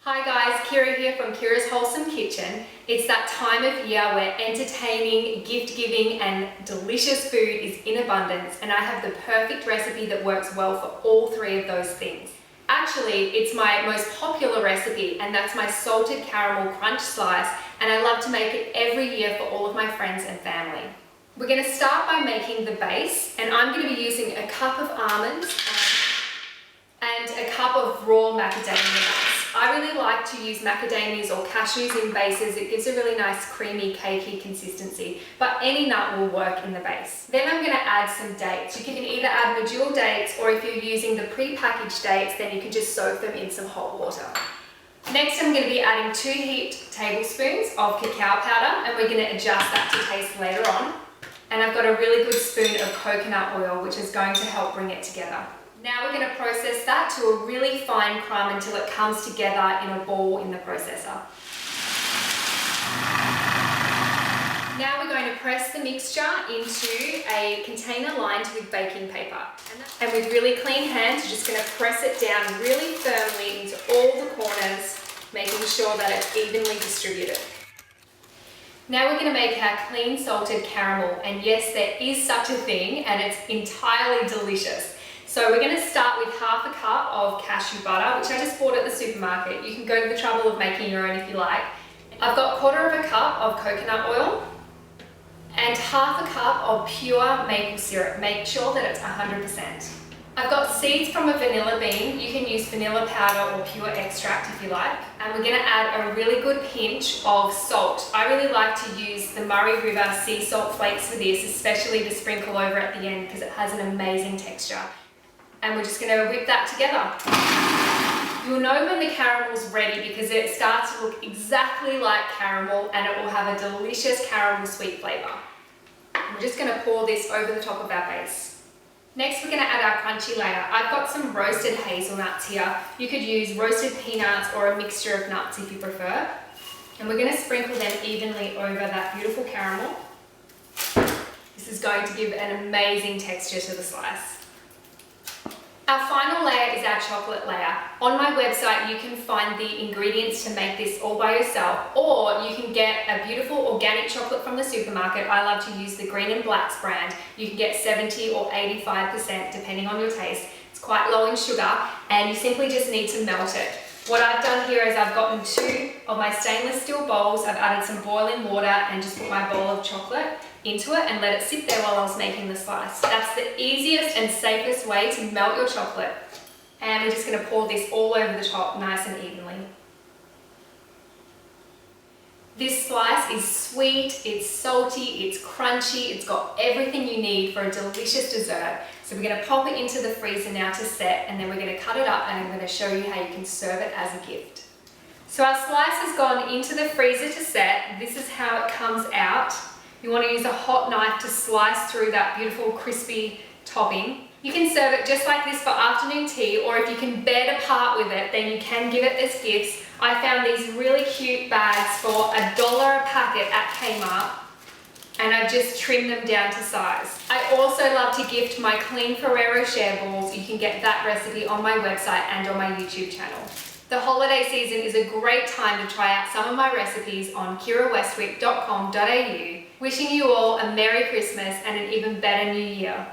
Hi guys, Kira here from Kira's Wholesome Kitchen. It's that time of year where entertaining, gift giving and delicious food is in abundance, and I have the perfect recipe that works well for all three of those things. Actually, it's my most popular recipe, and that's my salted caramel crunch slice, and I love to make it every year for all of my friends and family. We're going to start by making the base, and I'm going to be using a cup of almonds and a cup of raw macadamia nuts. I really like to use macadamias or cashews in bases. It gives a really nice creamy, cakey consistency, but any nut will work in the base. Then I'm going to add some dates. You can either add medjool dates, or if you're using the pre-packaged dates, then you can just soak them in some hot water. Next, I'm going to be adding 2 heaped tablespoons of cacao powder, and we're going to adjust that to taste later on. And I've got a really good spoon of coconut oil, which is going to help bring it together. Now we're going to process that to a really fine crumb until it comes together in a ball in the processor. Now we're going to press the mixture into a container lined with baking paper. And with really clean hands, you're just going to press it down really firmly into all the corners, making sure that it's evenly distributed. Now we're going to make our clean salted caramel, and yes, there is such a thing, and it's entirely delicious. So we're going to start with half a cup of cashew butter, which I just bought at the supermarket. You can go to the trouble of making your own if you like. I've got 1/4 of a cup of coconut oil and half a cup of pure maple syrup. Make sure that it's 100%. I've got seeds from a vanilla bean. You can use vanilla powder or pure extract if you like. And we're going to add a really good pinch of salt. I really like to use the Murray River sea salt flakes for this, especially to sprinkle over at the end because it has an amazing texture. And we're just going to whip that together. You'll know when the caramel's ready because it starts to look exactly like caramel, and it will have a delicious caramel sweet flavour. We're just going to pour this over the top of our base. Next, we're going to add our crunchy layer. I've got some roasted hazelnuts here. You could use roasted peanuts or a mixture of nuts if you prefer. And we're going to sprinkle them evenly over that beautiful caramel. This is going to give an amazing texture to the slice. Our final layer is our chocolate layer. On my website, you can find the ingredients to make this all by yourself, or you can get a beautiful organic chocolate from the supermarket. I love to use the Green and Blacks brand. You can get 70 or 85% depending on your taste. It's quite low in sugar, and you simply just need to melt it. What I've done here is I've gotten 2 of my stainless steel bowls. I've added some boiling water and just put my bowl of chocolate into it and let it sit there while I was making the slice. That's the easiest and safest way to melt your chocolate. And we're just going to pour this all over the top nice and evenly. This slice is sweet, it's salty, it's crunchy, it's got everything you need for a delicious dessert. So we're going to pop it into the freezer now to set, and then we're going to cut it up and I'm going to show you how you can serve it as a gift. So our slice has gone into the freezer to set. This is how it comes out. You want to use a hot knife to slice through that beautiful crispy topping. You can serve it just like this for afternoon tea, or if you can bear to part with it, then you can give it as gifts. I found these really cute bags for $1 a packet at Kmart, and I've just trimmed them down to size. I also love to gift my clean Ferrero share balls. You can get that recipe on my website and on my YouTube channel. The holiday season is a great time to try out some of my recipes on kirawestwick.com.au. Wishing you all a Merry Christmas and an even better New Year.